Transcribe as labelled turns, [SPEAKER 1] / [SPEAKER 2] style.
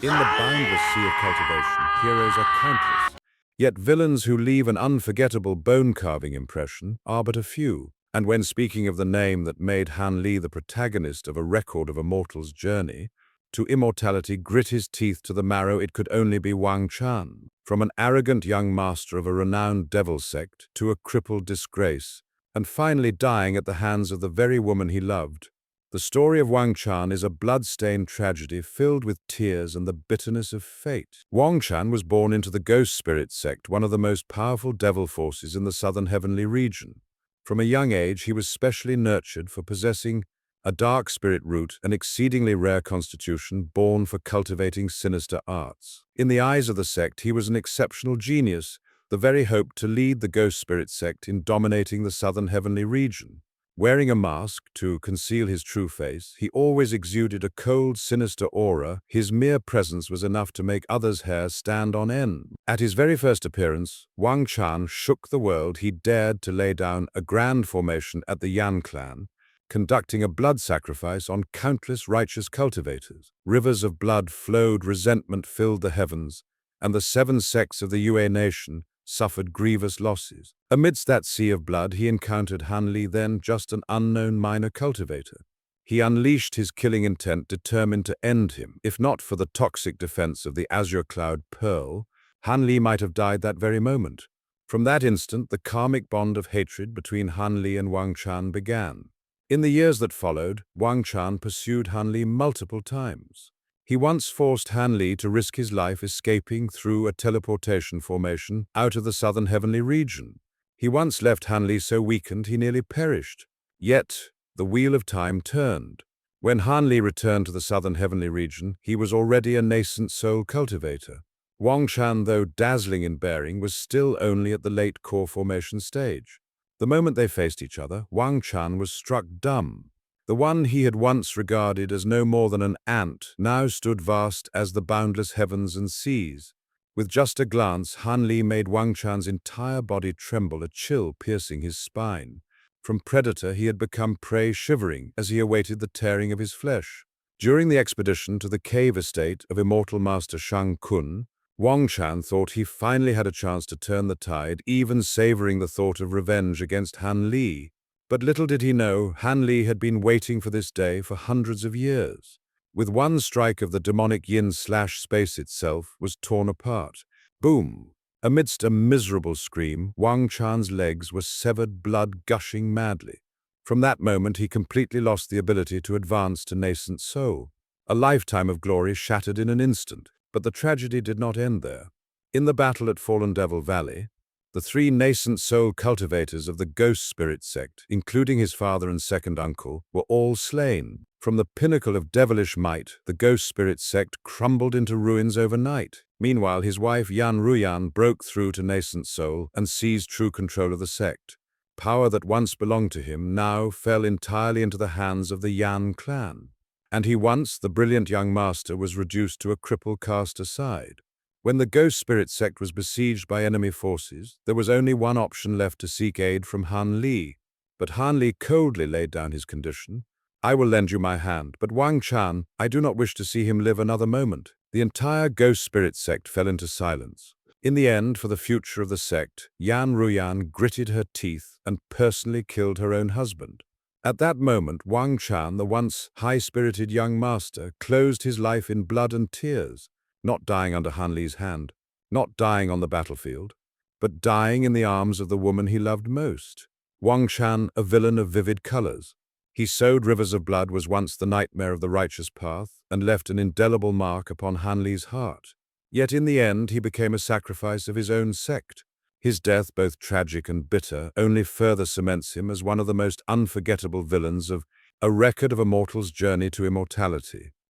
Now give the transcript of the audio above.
[SPEAKER 1] In the boundless sea of cultivation, heroes are countless. Yet villains who leave an unforgettable bone-carving impression are but a few. And when speaking of the name that made Han Li the protagonist of a record of a mortal's journey, to immortality grit his teeth to the marrow, it could only be Wang Chan. From an arrogant young master of a renowned devil sect to a crippled disgrace, and finally dying at the hands of the very woman he loved. The story of Wang Chan is a blood-stained tragedy filled with tears and the bitterness of fate. Wang Chan was born into the Ghost Spirit Sect, one of the most powerful devil forces in the southern heavenly region. From a young age, he was specially nurtured for possessing a dark spirit root, an exceedingly rare constitution born for cultivating sinister arts. In the eyes of the sect, he was an exceptional genius, the very hope to lead the Ghost Spirit Sect in dominating the southern heavenly region. Wearing a mask to conceal his true face, he always exuded a cold, sinister aura. His mere presence was enough to make others' hair stand on end. At his very first appearance, Wang Chan shook the world. He dared to lay down a grand formation at the Yan clan, conducting a blood sacrifice on countless righteous cultivators. Rivers of blood flowed, resentment filled the heavens, and the 7 sects of the Yue nation suffered grievous losses. Amidst that sea of blood, he encountered Han Li, then just an unknown minor cultivator. He unleashed his killing intent, determined to end him. If not for the toxic defense of the Azure Cloud Pearl, Han Li might have died that very moment. From that instant, the karmic bond of hatred between Han Li and Wang Chan began. In the years that followed, Wang Chan pursued Han Li multiple times. He once forced Han Li to risk his life escaping through a teleportation formation out of the southern heavenly region. He once left Han Li so weakened he nearly perished. Yet, the wheel of time turned. When Han Li returned to the southern heavenly region, he was already a nascent soul cultivator. Wang Chan, though dazzling in bearing, was still only at the late core formation stage. The moment they faced each other, Wang Chan was struck dumb. The one he had once regarded as no more than an ant now stood vast as the boundless heavens and seas. With just a glance, Han Li made Wang Chan's entire body tremble, a chill piercing his spine. From predator, he had become prey, shivering as he awaited the tearing of his flesh. During the expedition to the cave estate of Immortal Master Shang Kun, Wang Chan thought he finally had a chance to turn the tide, even savoring the thought of revenge against Han Li. But little did he know, Han Li had been waiting for this day for hundreds of years. With one strike of the demonic yin/space itself was torn apart. Boom! Amidst a miserable scream, Wang Chan's legs were severed, blood gushing madly. From that moment, he completely lost the ability to advance to nascent soul. A lifetime of glory shattered in an instant, but the tragedy did not end there. In the battle at Fallen Devil Valley, the 3 nascent soul cultivators of the Ghost Spirit Sect, including his father and second uncle, were all slain. From the pinnacle of devilish might, the Ghost Spirit Sect crumbled into ruins overnight. Meanwhile, his wife Yan Ruyan broke through to nascent soul and seized true control of the sect. Power that once belonged to him now fell entirely into the hands of the Yan clan. And he once, the brilliant young master, was reduced to a cripple cast aside. When the Ghost Spirit Sect was besieged by enemy forces, there was only one option left: to seek aid from Han Li. But Han Li coldly laid down his condition. "I will lend you my hand, but Wang Chan, I do not wish to see him live another moment." The entire Ghost Spirit Sect fell into silence. In the end, for the future of the sect, Yan Ruyan gritted her teeth and personally killed her own husband. At that moment, Wang Chan, the once high-spirited young master, closed his life in blood and tears. Not dying under Han Li's hand, not dying on the battlefield, but dying in the arms of the woman he loved most. Wang Chan, a villain of vivid colors. He sowed rivers of blood, was once the nightmare of the righteous path, and left an indelible mark upon Han Li's heart. Yet in the end, he became a sacrifice of his own sect. His death, both tragic and bitter, only further cements him as one of the most unforgettable villains of a record of a mortal's journey to immortality.